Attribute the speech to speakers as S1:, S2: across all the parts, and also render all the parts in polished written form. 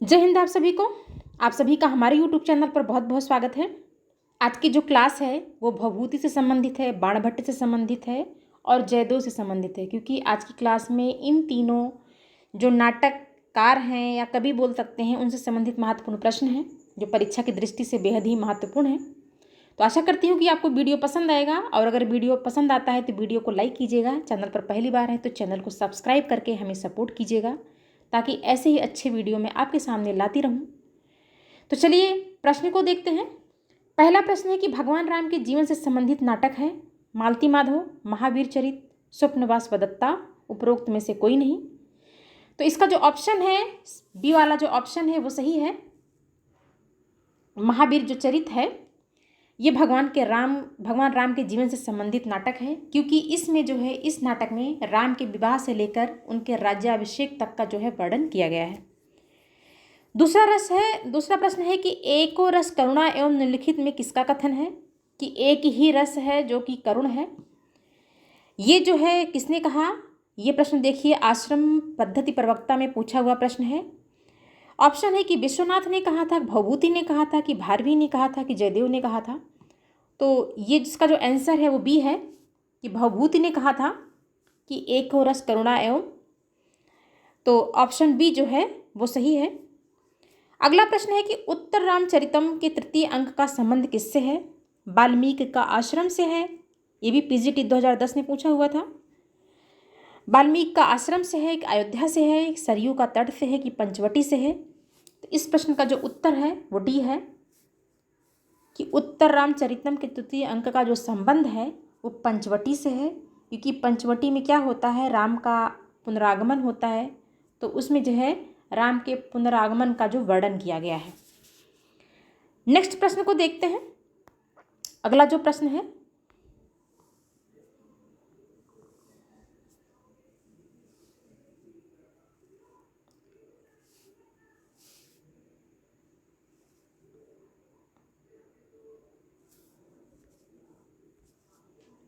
S1: जय हिंद आप सभी को। आप सभी का हमारे YouTube चैनल पर बहुत बहुत स्वागत है। आज की जो क्लास है वो भवभूति से संबंधित है, बाणभट्ट से संबंधित है और जयदेव से संबंधित है, क्योंकि आज की क्लास में इन तीनों जो नाटककार हैं या कवि बोल सकते हैं उनसे संबंधित महत्वपूर्ण प्रश्न हैं जो परीक्षा की दृष्टि से बेहद ही महत्वपूर्ण है। तो आशा करती हूँ कि आपको वीडियो पसंद आएगा, और अगर वीडियो पसंद आता है तो वीडियो को लाइक कीजिएगा। चैनल पर पहली बार है तो चैनल को सब्सक्राइब करके हमें सपोर्ट कीजिएगा, ताकि ऐसे ही अच्छे वीडियो मैं आपके सामने लाती रहूं। तो चलिए प्रश्न को देखते हैं। पहला प्रश्न है कि भगवान राम के जीवन से संबंधित नाटक है मालती माधव, महावीर चरित, स्वप्नवास व दत्ता, उपरोक्त में से कोई नहीं। तो इसका जो ऑप्शन है, बी वाला जो ऑप्शन है वो सही है। महावीर जो चरित है ये भगवान राम के जीवन से संबंधित नाटक है, क्योंकि इसमें जो है इस नाटक में राम के विवाह से लेकर उनके राज्याभिषेक तक का जो है वर्णन किया गया है। दूसरा प्रश्न है कि एको रस करुणा एवं निम्नलिखित में किसका कथन है कि एक ही रस है जो कि करुण है। ये जो है किसने कहा, ये प्रश्न देखिए आश्रम पद्धति प्रवक्ता में पूछा हुआ प्रश्न है। ऑप्शन है कि विश्वनाथ ने कहा था, भवभूति ने कहा था, कि भारवी ने कहा था, कि जयदेव ने कहा था। तो ये जिसका जो आंसर है वो बी है कि भवभूति ने कहा था कि एक हो रस करुणा एवं, तो ऑप्शन बी जो है वो सही है। अगला प्रश्न है कि उत्तर रामचरितम के तृतीय अंक का संबंध किससे है। वाल्मीकि का आश्रम से है, ये भी पीजीटी 2010 में पूछा हुआ था। वाल्मीकि का आश्रम से है, एक अयोध्या से है, एक सरयू का तट से है, कि पंचवटी से है। तो इस प्रश्न का जो उत्तर है वो डी है कि उत्तर रामचरितम के तृतीय अंक का जो संबंध है वो पंचवटी से है, क्योंकि पंचवटी में क्या होता है, राम का पुनरागमन होता है। तो उसमें जो है राम के पुनरागमन का जो वर्णन किया गया है। नेक्स्ट प्रश्न को देखते हैं। अगला जो प्रश्न है,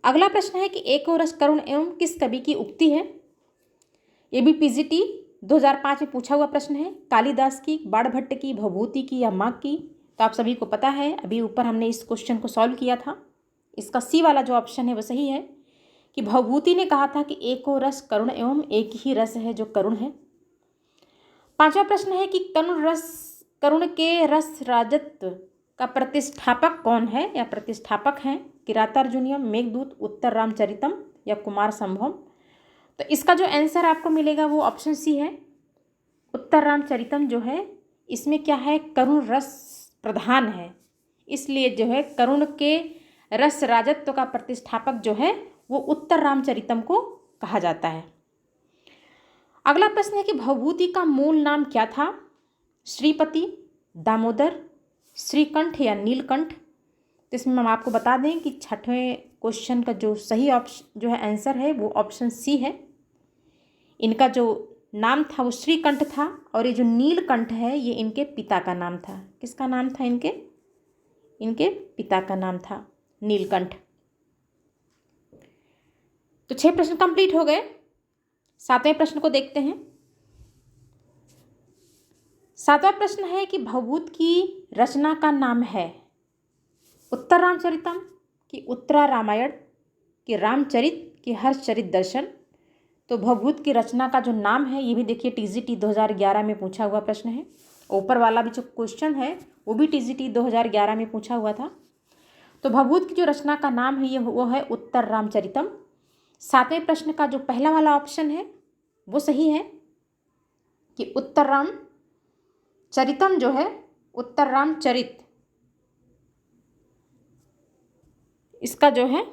S1: अगला प्रश्न है कि एक और रस करुण एवं किस कवि की उक्ति है। ये भी पीजीटी 2005 में पूछा हुआ प्रश्न है। कालिदास की, बाणभट्ट की, भवभूति की या माघ की। तो आप सभी को पता है, अभी ऊपर हमने इस क्वेश्चन को सॉल्व किया था। इसका सी वाला जो ऑप्शन है वो सही है कि भवभूति ने कहा था कि एको रस करुण एवं एक ही रस है जो करुण है। पांचवा प्रश्न है कि करुण के रस राजत्व का प्रतिष्ठापक कौन है या प्रतिष्ठापक हैं। किरातार्जुनीयम, मेघदूत, उत्तर रामचरितम या कुमार संभवम। तो इसका जो आंसर आपको मिलेगा वो ऑप्शन सी है। उत्तर रामचरितम जो है इसमें क्या है, करुण रस प्रधान है, इसलिए जो है करुण के रस राजत्व का प्रतिष्ठापक जो है वो उत्तर रामचरितम को कहा जाता है। अगला प्रश्न है कि भवभूति का मूल नाम क्या था। श्रीपति, दामोदर, श्रीकंठ या नीलकंठ। तो इसमें हम आपको बता दें कि छठवें क्वेश्चन का जो सही ऑप्शन जो है आंसर है वो ऑप्शन सी है। इनका जो नाम था वो श्रीकंठ था, और ये जो नीलकंठ है ये इनके पिता का नाम था। किसका नाम था, इनके पिता का नाम था नीलकंठ। तो 6 प्रश्न कंप्लीट हो गए। 7वें प्रश्न को देखते हैं। 7वां प्रश्न है कि भवभूति की रचना का नाम है उत्तर रामचरितम, कि उत्तरा रामायण, कि रामचरित, कि हर्षचरित दर्शन। तो भवभूति की रचना का जो नाम है ये भी देखिए टीजीटी 2011 में पूछा हुआ प्रश्न है। ऊपर वाला भी जो क्वेश्चन है वो भी टीजीटी 2011 में पूछा हुआ था। तो भवभूति की जो रचना का नाम है ये वो है उत्तर रामचरितम। 7वें प्रश्न का जो पहला वाला ऑप्शन है वो सही है कि उत्तर रामचरितम जो है उत्तर रामचरित, इसका जो है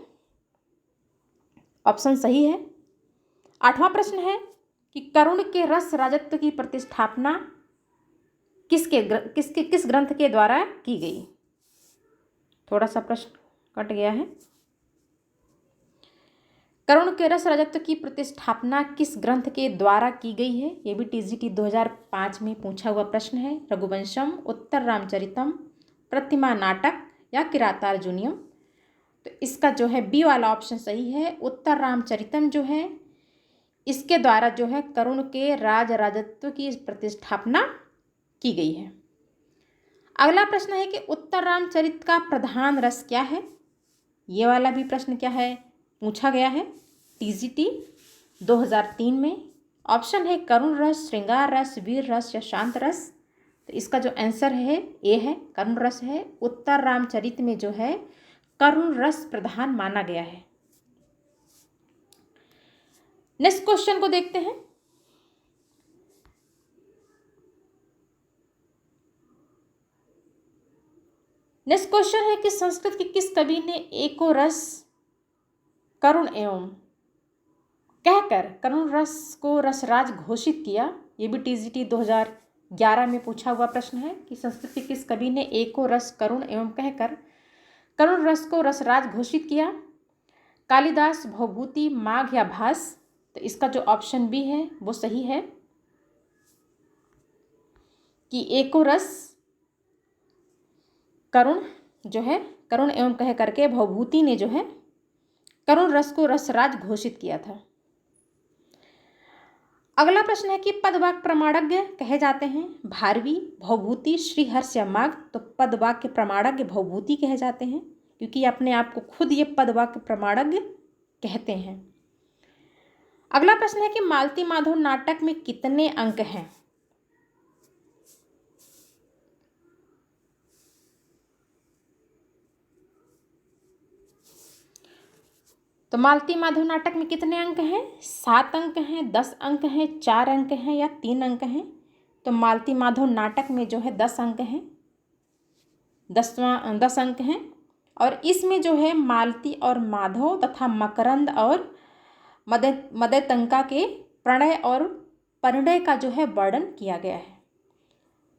S1: ऑप्शन सही है। 8वां प्रश्न है कि करुण के रस राजत्व की प्रतिष्ठापना किस ग्रंथ के द्वारा की गई। थोड़ा सा प्रश्न कट गया है। करुण के रस राजत्व की प्रतिष्ठापना किस ग्रंथ के द्वारा की गई है, ये भी टीजीटी 2005 में पूछा हुआ प्रश्न है। रघुवंशम, उत्तर रामचरितम, प्रतिमा नाटक या किरातार्जुनीयम। तो इसका जो है बी वाला ऑप्शन सही है। उत्तर रामचरितम जो है इसके द्वारा जो है करुण के राजत्व की प्रतिष्ठापना की गई है। अगला प्रश्न है कि उत्तर रामचरित का प्रधान रस क्या है। ये वाला भी प्रश्न क्या है, पूछा गया है टीजीटी 2003 में। ऑप्शन है करुण रस, श्रृंगार रस, वीर रस या शांत रस। तो इसका जो आंसर है ए है, करुण रस है। उत्तर रामचरित में जो है करुण रस प्रधान माना गया है। नेक्स्ट क्वेश्चन को देखते हैं। नेक्स्ट क्वेश्चन है कि संस्कृत के किस कवि ने एको रस करुण एवं कहकर करुण रस को रसराज घोषित किया। ये भी टीजीटी 2011 में पूछा हुआ प्रश्न है कि संस्कृत के किस कवि ने एको रस करुण एवं कहकर करुण रस को रसराज घोषित किया। कालिदास, भवभूति, माघ या भास। तो इसका जो ऑप्शन बी है वो सही है कि एको रस करुण जो है करुण एवं कह करके भवभूति ने जो है करुण रस को रसराज घोषित किया था। अगला प्रश्न है कि पदवाक्य प्रमाणज्ञ कहे जाते हैं भारवी, भवभूति, श्रीहर्ष या माघ। तो पदवाक्य प्रमाणज्ञ भवभूति कहे जाते हैं क्योंकि अपने आप को खुद ये पदवाक्य प्रमाणज्ञ कहते हैं। अगला प्रश्न है कि मालती माधव नाटक में कितने अंक हैं। तो मालती माधव नाटक में कितने अंक हैं? 7 अंक हैं, 10 अंक हैं, 4 अंक हैं या 3 अंक हैं। तो मालती माधव नाटक में जो है 10 अंक हैं, 10 अंक हैं। और इसमें जो है मालती और माधव तथा मकरंद और मदयतंका के प्रणय और परिणय का जो है वर्णन किया गया है।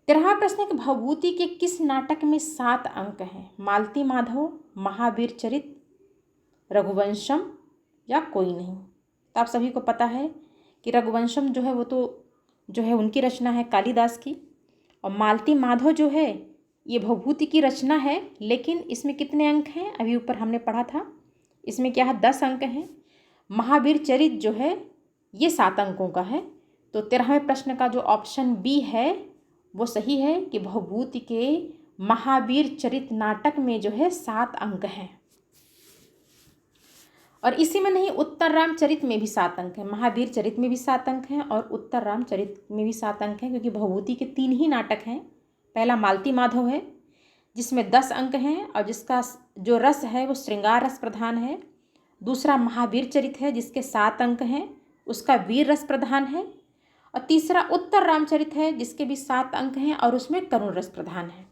S1: 13वां प्रश्न है कि भवभूति के किस नाटक में 7 अंक हैं? मालती माधव, महावीर चरित, रघुवंशम या कोई नहीं। तो आप सभी को पता है कि रघुवंशम जो है वो तो जो है उनकी रचना है कालिदास की, और मालती माधव जो है ये भवभूति की रचना है। लेकिन इसमें कितने अंक हैं अभी ऊपर हमने पढ़ा था, इसमें क्या है 10 अंक हैं। महावीर चरित जो है ये 7 अंकों का है। तो 13वें प्रश्न का जो ऑप्शन बी है वो सही है कि भवभूति के महावीर चरित नाटक में जो है 7 अंक हैं। और इसी में नहीं, उत्तर रामचरित में भी 7 अंक हैं, महावीर चरित में भी 7 अंक हैं और उत्तर रामचरित में भी 7 अंक हैं, क्योंकि भवभूति के 3 ही नाटक हैं। पहला मालती माधव है जिसमें 10 अंक हैं और जिसका जो रस है वो श्रृंगार रस प्रधान है। दूसरा महावीर चरित है जिसके 7 अंक हैं, उसका वीर रस प्रधान है। और तीसरा उत्तर रामचरित है जिसके भी 7 अंक हैं और उसमें करुण रस प्रधान है।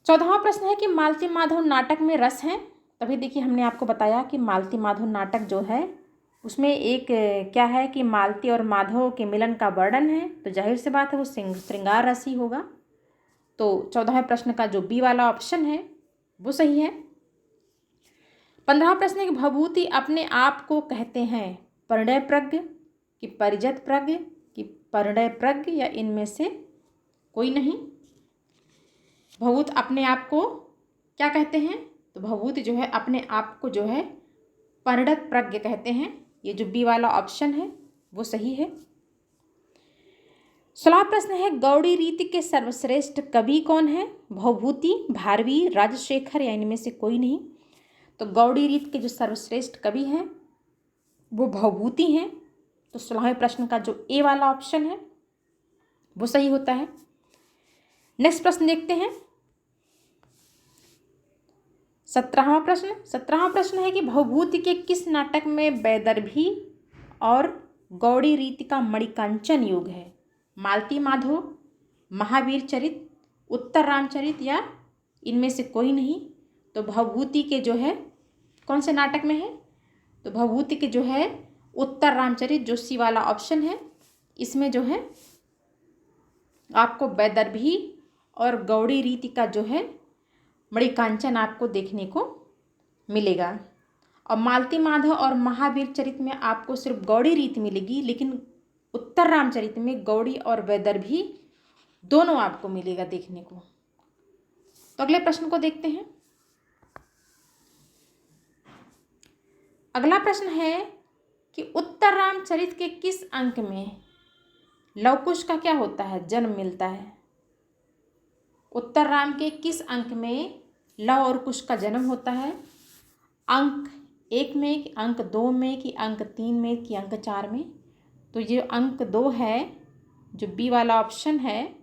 S1: 14वां प्रश्न है कि मालती माधव नाटक में रस हैं। तभी देखिए हमने आपको बताया कि मालती माधव नाटक जो है उसमें एक क्या है कि मालती और माधव के मिलन का वर्णन है, तो जाहिर सी बात है वो श्रृंगार रस ही होगा। तो 14वें प्रश्न का जो बी वाला ऑप्शन है वो सही है। 15वां प्रश्न है कि भवभूति अपने आप को कहते हैं परिणय प्रज्ञ कि परिजत प्रज्ञ कि परिणय प्रज्ञ या इनमें से कोई नहीं। भवभूत अपने आप को क्या कहते हैं? तो भवभूति जो है अपने आप को जो है परिणत प्रज्ञ कहते हैं। ये जो बी वाला ऑप्शन है वो सही है। 16वां प्रश्न है गौड़ी रीति के सर्वश्रेष्ठ कवि कौन है? भवभूति, भारवी, राजशेखर या इनमें से कोई नहीं। तो गौड़ी रीत के जो सर्वश्रेष्ठ कवि हैं वो भवभूति हैं। तो 16वें प्रश्न का जो ए वाला ऑप्शन है वो सही होता है। नेक्स्ट प्रश्न देखते हैं 17वां प्रश्न। 17वां प्रश्न है कि भवभूति के किस नाटक में वैदर्भी और गौड़ी रीति का मणिकांचन योग है? मालती माधव, महावीर चरित, उत्तर रामचरित या इनमें से कोई नहीं। तो भवभूति के जो है कौन से नाटक में है? तो भवभूति के जो है उत्तर रामचरित जो सी वाला ऑप्शन है, इसमें जो है आपको वैदर्भी और गौड़ी रीति का जो है मणिकांचन आपको देखने को मिलेगा। और मालती माधव और महावीर चरित में आपको सिर्फ गौड़ी रीति मिलेगी, लेकिन उत्तर रामचरित में गौड़ी और वैदर्भी दोनों आपको मिलेगा देखने को। तो अगले प्रश्न को देखते हैं। अगला प्रश्न है कि उत्तर रामचरित के किस अंक में लव कुश का क्या होता है, जन्म मिलता है। उत्तरराम के किस अंक में लव और कुश का जन्म होता है, अंक 1 में कि अंक 2 में कि अंक 3 में कि अंक 4 में। तो ये अंक 2 है, जो बी वाला ऑप्शन है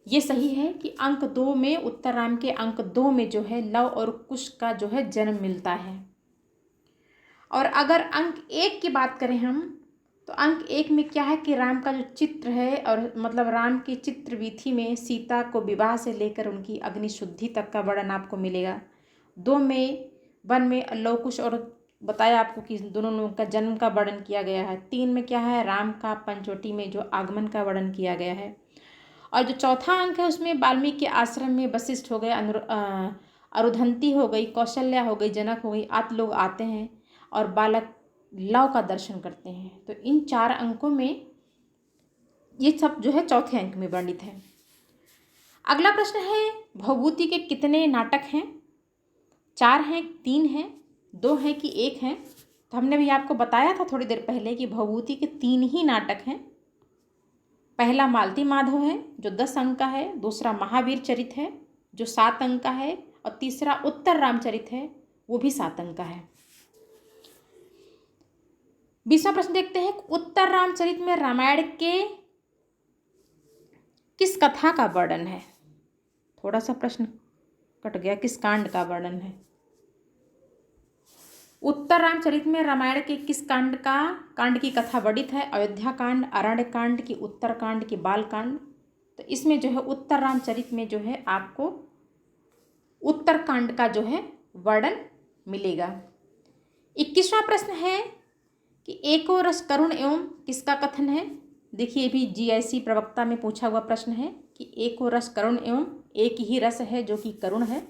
S1: ये सही है कि अंक 2 में, उत्तरराम के अंक 2 में जो है लव और कुश का जो है जन्म मिलता है। और अगर अंक 1 की बात करें हम, तो अंक 1 में क्या है कि राम का जो चित्र है, और मतलब राम की चित्र वीथी में सीता को विवाह से लेकर उनकी अग्नि शुद्धि तक का वर्णन आपको मिलेगा। 2 में वन में लव कुश और बताया आपको कि दोनों लोगों का जन्म का वर्णन किया गया है। 3 में क्या है, राम का पंचवटी में जो आगमन का वर्णन किया गया है। और जो चौथा अंक है उसमें वाल्मीकि आश्रम में वशिष्ठ हो गए, अरुधंती हो गई, कौशल्या हो गई, जनक हो गई, आदि लोग आते हैं और बालक लव का दर्शन करते हैं। तो इन 4 अंकों में ये सब जो है चौथे अंक में वर्णित है। अगला प्रश्न है, भवभूति के कितने नाटक हैं? 4 हैं, 3 हैं, 2 हैं कि 1 हैं? तो हमने भी आपको बताया था थोड़ी देर पहले कि भवभूति के 3 ही नाटक हैं। पहला मालती माधव है जो 10 अंक का है, दूसरा महावीर चरित है जो 7 अंक का है, और तीसरा उत्तर रामचरित है वो भी 7 अंक का है। 20वां प्रश्न देखते हैं, उत्तर रामचरित में रामायण के किस कथा का वर्णन है? थोड़ा सा प्रश्न कट गया, किस कांड का वर्णन है? उत्तर रामचरित में रामायण के किस कांड की कथा वर्णित है? अयोध्या कांड, अरण्य कांड की उत्तर कांड की बाल कांड। तो इसमें जो है उत्तर रामचरित में जो है आपको उत्तर कांड का जो है वर्णन मिलेगा। 21वां प्रश्न है कि एको रस करुण एवं किसका कथन है? देखिए ये भी जीआईसी प्रवक्ता में पूछा हुआ प्रश्न है कि एको रस करुण एवं एक ही रस है जो कि करुण है।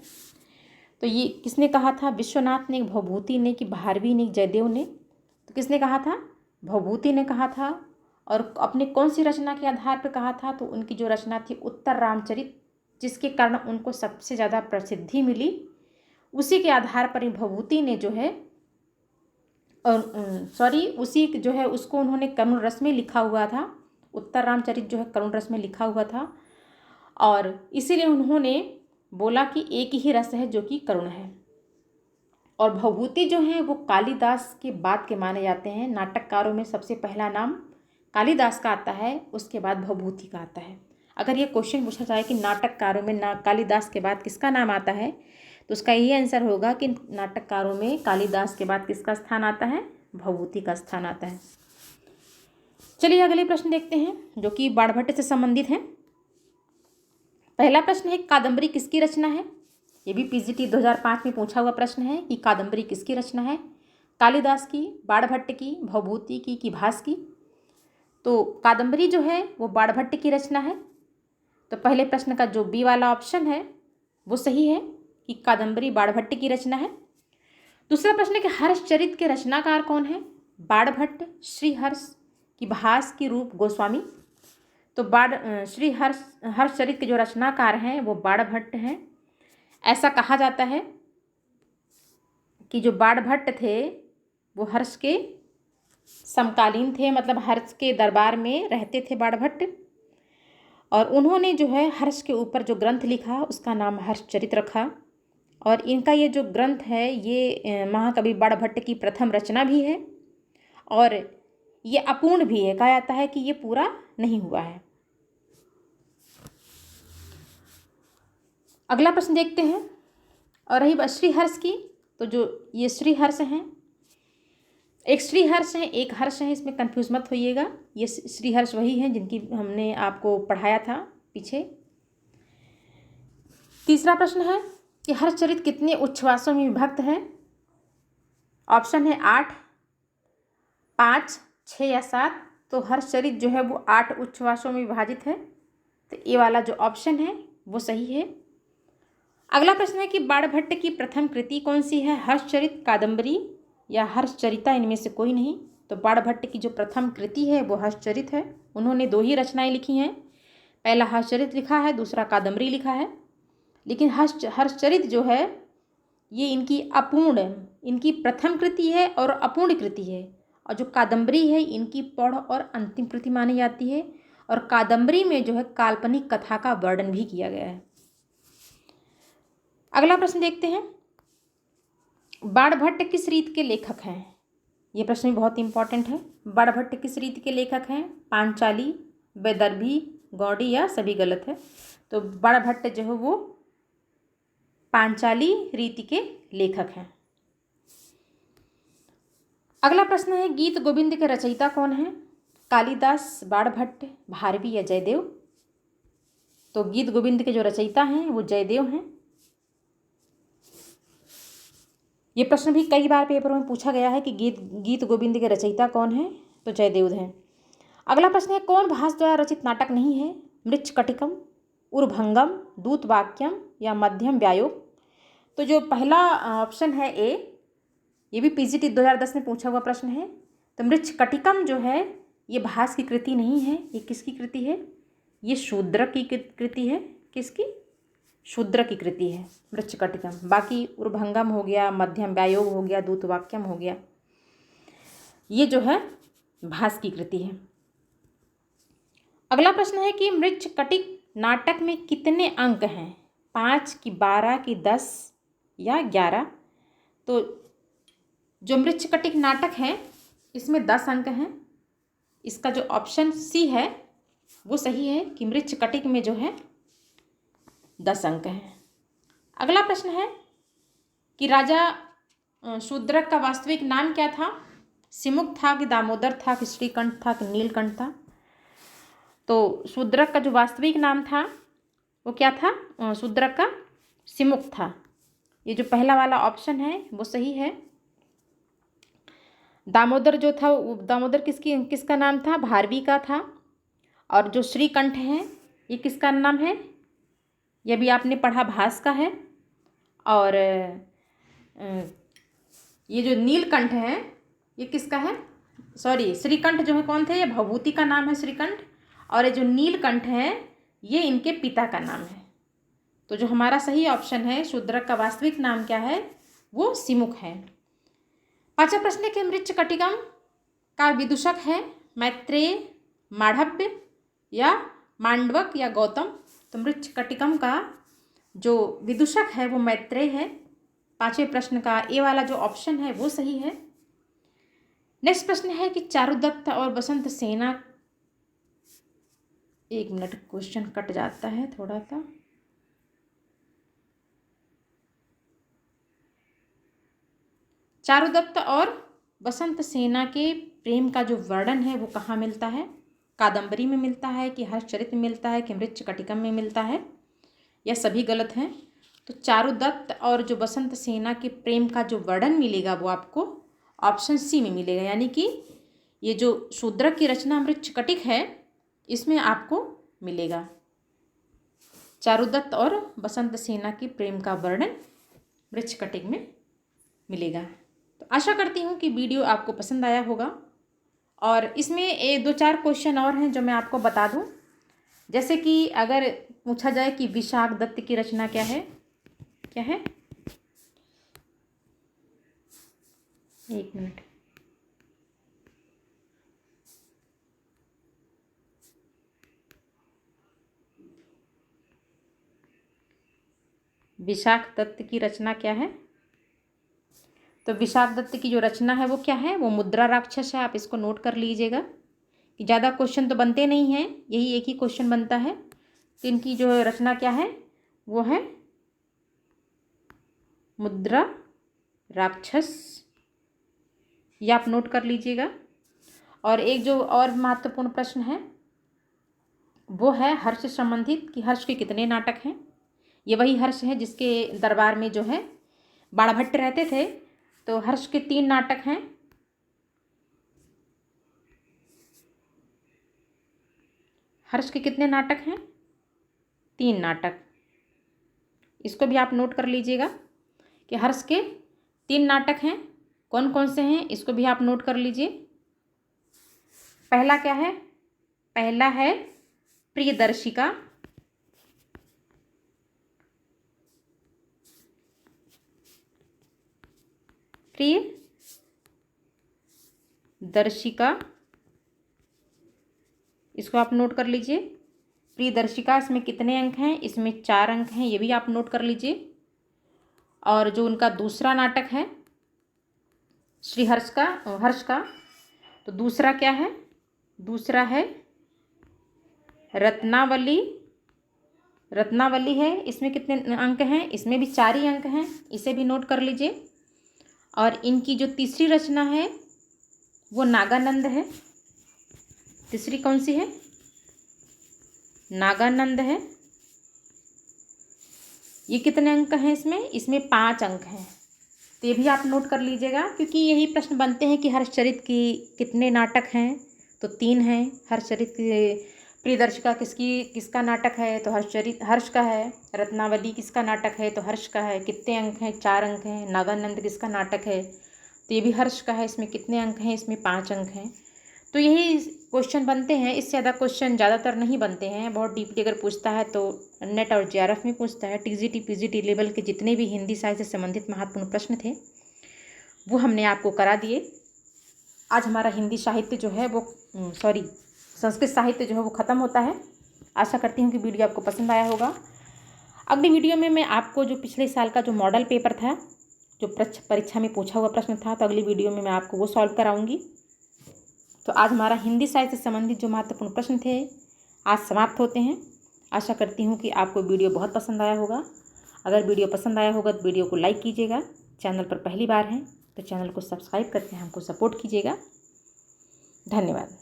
S1: तो ये किसने कहा था? विश्वनाथ ने, भवभूति ने कि भारवी ने, जयदेव ने? तो किसने कहा था? भवभूति ने कहा था। और अपने कौन सी रचना के आधार पर कहा था? तो उनकी जो रचना थी उत्तर रामचरित, जिसके कारण उनको सबसे ज़्यादा प्रसिद्धि मिली, उसी के आधार पर भवभूति ने जो है उसी जो है उसको उन्होंने करुण रस में लिखा हुआ था। उत्तर रामचरित जो है करुण रस में लिखा हुआ था, और इसीलिए उन्होंने बोला कि एक ही रस है जो कि करुण है। और भवभूति जो है वो कालिदास के बाद के माने जाते हैं। नाटककारों में सबसे पहला नाम कालिदास का आता है, उसके बाद भवभूति का आता है। अगर ये क्वेश्चन पूछा जाए कि नाटककारों में कालिदास के बाद किसका नाम आता है, तो उसका यही आंसर होगा कि नाटककारों में कालिदास के बाद किसका स्थान आता है? भवभूति का स्थान आता है। चलिए अगले प्रश्न देखते हैं जो कि बाणभट्ट से संबंधित हैं। पहला प्रश्न है, कादम्बरी किसकी रचना है? ये भी पीजीटी 2005 में पूछा हुआ प्रश्न है कि कादम्बरी किसकी रचना है? कालिदास की, बाणभट्ट की, भवभूति की कि भास की? तो कादम्बरी जो है वो बाणभट्ट की रचना है। तो पहले प्रश्न का जो बी वाला ऑप्शन है वो सही है कि कादम्बरी बाणभट्ट की रचना है। दूसरा प्रश्न है कि हर्षचरित के रचनाकार कौन है? बाणभट्ट, श्रीहर्ष की भास की रूप गोस्वामी? तो हर्षचरित के जो रचनाकार हैं वो बाणभट्ट हैं। ऐसा कहा जाता है कि जो बाणभट्ट थे वो हर्ष के समकालीन थे, मतलब हर्ष के दरबार में रहते थे बाणभट्ट, और उन्होंने जो है हर्ष के ऊपर जो ग्रंथ लिखा उसका नाम हर्षचरित रखा। और इनका ये जो ग्रंथ है ये महाकवि बाणभट्ट की प्रथम रचना भी है, और ये अपूर्ण भी है। कहा जाता है कि ये पूरा नहीं हुआ है। अगला प्रश्न देखते हैं, और रही बात श्रीहर्ष की, तो जो ये श्रीहर्ष हैं, एक श्रीहर्ष है एक हर्ष है, इसमें कंफ्यूज मत होइएगा। ये श्रीहर्ष वही हैं जिनकी हमने आपको पढ़ाया था पीछे। तीसरा प्रश्न है कि हर्षचरित कितने उच्छ्वासों में विभक्त है? ऑप्शन है 8, 5, 6 या 7। तो हर्षचरित जो है वो 8 उच्छ्वासों में विभाजित है। तो ये वाला जो ऑप्शन है वो सही है। अगला प्रश्न है कि बाणभट्ट की प्रथम कृति कौन सी है? हर्षचरित, कादम्बरी या हर्षचरिता? इनमें से कोई नहीं। तो बाणभट्ट की जो प्रथम कृति है वो हर्षचरित है। उन्होंने 2 ही रचनाएं लिखी हैं, पहला हर्षचरित लिखा है, दूसरा कादम्बरी लिखा है। लेकिन हर्षचरित जो है ये इनकी प्रथम कृति है और अपूर्ण कृति है, और जो कादम्बरी है इनकी पौढ़ और अंतिम कृति मानी जाती है। और कादम्बरी में जो है काल्पनिक कथा का वर्णन भी किया गया है। अगला प्रश्न देखते हैं, बाणभट्ट किस रीत के लेखक हैं? ये प्रश्न भी बहुत इंपॉर्टेंट है। बाणभट्ट किस रीत के लेखक हैं? पांचाली, वैदर्भी, गौड़ी या सभी गलत है? तो बाणभट्ट जो है वो पांचाली रीति के लेखक हैं। अगला प्रश्न है, गीत गोविंद के रचयिता कौन है? कालिदास, बाणभट्ट, भारवी या जयदेव? तो गीत गोविंद के जो रचयिता हैं वो जयदेव हैं। ये प्रश्न भी कई बार पेपरों में पूछा गया है कि गीत गोविंद के रचयिता कौन है? तो जयदेव हैं। अगला प्रश्न है, कौन भास द्वारा रचित नाटक नहीं है? मृच्छकटिकम, उर्भंगम, दूतवाक्यम या मध्यम व्यायोग? तो जो पहला ऑप्शन है ए, ये भी पीजीटी 2010 में पूछा हुआ प्रश्न है। तो मृच्छकटिकम जो है ये भास की कृति नहीं है। ये किसकी कृति है? ये शूद्र की कृति है। किसकी? शूद्र की कृति है मृच्छकटिकम। बाकी उर्भंगम हो गया, मध्यम व्यायोग हो गया, दूतवाक्यम हो गया, ये जो है भास की कृति है। अगला प्रश्न है कि मृच्छकटिक नाटक में कितने अंक हैं? 5 की 12 की 10 या 11? तो जो मृच्छकटिक नाटक है इसमें 10 अंक हैं। इसका जो ऑप्शन सी है वो सही है कि मृच्छकटिक में जो है 10 अंक हैं। अगला प्रश्न है कि राजा शूद्रक का वास्तविक नाम क्या था? सिमुक था कि दामोदर था कि श्रीकंठ था कि नीलकंठ था? तो शूद्रक का जो वास्तविक नाम था वो क्या था? शूद्रक का सिमुक था। ये जो पहला वाला ऑप्शन है वो सही है। दामोदर जो था, दामोदर किसका नाम था? भारवी का था। और जो श्रीकंठ है ये किसका नाम है? ये भी आपने पढ़ा, भास का है। और ये जो नीलकंठ है ये किसका है? सॉरी, श्रीकंठ जो है कौन थे? ये भभूति का नाम है श्रीकंठ। और ये जो नीलकंठ है ये इनके पिता का नाम है। तो जो हमारा सही ऑप्शन है, शूद्रक का वास्तविक नाम क्या है? वो सिमुक है। पांचवा प्रश्न है कि मृच्छकटिकम का विदूषक है मैत्रेय, मांडव्य या मांडवक या गौतम? तो मृच्छकटिकम का जो विदूषक है वो मैत्रेय है। पांचवें प्रश्न का ए वाला जो ऑप्शन है वो सही है। नेक्स्ट प्रश्न है कि चारुदत्त और बसंत सेना, एक मिनट क्वेश्चन कट जाता है थोड़ा सा। चारुदत्त और बसंत सेना के प्रेम का जो वर्णन है वो कहाँ मिलता है? कादम्बरी में मिलता है कि हर्षचरित में मिलता है कि मृच्छकटिकम में मिलता है? यह सभी गलत हैं। तो चारुदत्त और जो बसंत सेना के प्रेम का जो वर्णन मिलेगा वो आपको ऑप्शन सी में मिलेगा। यानी कि ये जो शूद्रक की रचना मृच्छकटिक है इसमें आपको मिलेगा चारुदत्त और बसंत सेना की प्रेम का वर्णन मृच्छकटिक में मिलेगा। तो आशा करती हूँ कि वीडियो आपको पसंद आया होगा। और इसमें 2-4 क्वेश्चन और हैं जो मैं आपको बता दूँ। जैसे कि अगर पूछा जाए कि विशाख दत्त की रचना क्या है? क्या है? एक मिनट। विशाख दत्त की रचना क्या है? तो विशाख दत्त की जो रचना है वो क्या है? वो मुद्रा राक्षस है। आप इसको नोट कर लीजिएगा कि ज़्यादा क्वेश्चन तो बनते नहीं हैं, यही एक ही क्वेश्चन बनता है। तो इनकी जो रचना क्या है वो है मुद्रा राक्षस, ये आप नोट कर लीजिएगा। और एक जो और महत्वपूर्ण प्रश्न है वो है हर्ष से संबंधित कि हर्ष के कितने नाटक हैं? ये वही हर्ष है जिसके दरबार में जो है बाणभट्ट रहते थे। तो हर्ष के 3 नाटक हैं। हर्ष के कितने नाटक हैं? 3 नाटक। इसको भी आप नोट कर लीजिएगा कि हर्ष के 3 नाटक हैं। कौन कौन से हैं इसको भी आप नोट कर लीजिए। पहला क्या है? पहला है प्रियदर्शिका। दर्शिका, इसको आप नोट कर लीजिए। प्रियदर्शिका, इसमें कितने अंक हैं? इसमें 4 अंक हैं, ये भी आप नोट कर लीजिए। और जो उनका दूसरा नाटक है श्री हर्ष का, तो दूसरा क्या है? दूसरा है रत्नावली। रत्नावली है, इसमें कितने अंक हैं? इसमें भी 4 ही अंक हैं, इसे भी नोट कर लीजिए। और इनकी जो तीसरी रचना है वो नागानंद है। तीसरी कौन सी है? नागानंद है। ये कितने अंक हैं इसमें? इसमें 5 अंक हैं, तो ये भी आप नोट कर लीजिएगा, क्योंकि यही प्रश्न बनते हैं कि हर्षचरित की कितने नाटक हैं? तो 3 हैं। हर्षचरित प्रियदर्शिका किसका नाटक है? तो हर्ष का है। रत्नावली किसका नाटक है? तो हर्ष का है। कितने अंक हैं? 4 अंक हैं। नागानंद किसका नाटक है? तो ये भी हर्ष का है। इसमें कितने अंक हैं? इसमें 5 अंक हैं। तो यही क्वेश्चन बनते हैं, इससे ज़्यादा क्वेश्चन ज़्यादातर नहीं बनते हैं। बहुत डीपली अगर पूछता है तो नेट और जेआरएफ में पूछता है। टीजीटी पीजीटी लेवल के जितने भी हिंदी साहित्य से संबंधित महत्वपूर्ण प्रश्न थे वो हमने आपको करा दिए। आज हमारा हिंदी साहित्य जो है वो संस्कृत साहित्य जो है वो ख़त्म होता है। आशा करती हूँ कि वीडियो आपको पसंद आया होगा। अगली वीडियो में मैं आपको जो पिछले साल का जो मॉडल पेपर था, जो परीक्षा में पूछा हुआ प्रश्न था, तो अगली वीडियो में मैं आपको वो सॉल्व कराऊंगी। तो आज हमारा हिंदी साहित्य से संबंधित जो महत्वपूर्ण प्रश्न थे आज समाप्त होते हैं। आशा करती हूँ कि आपको वीडियो बहुत पसंद आया होगा। अगर वीडियो पसंद आया होगा तो वीडियो को लाइक कीजिएगा। चैनल पर पहली बार हैं तो चैनल को सब्सक्राइब करके हमको सपोर्ट कीजिएगा। धन्यवाद।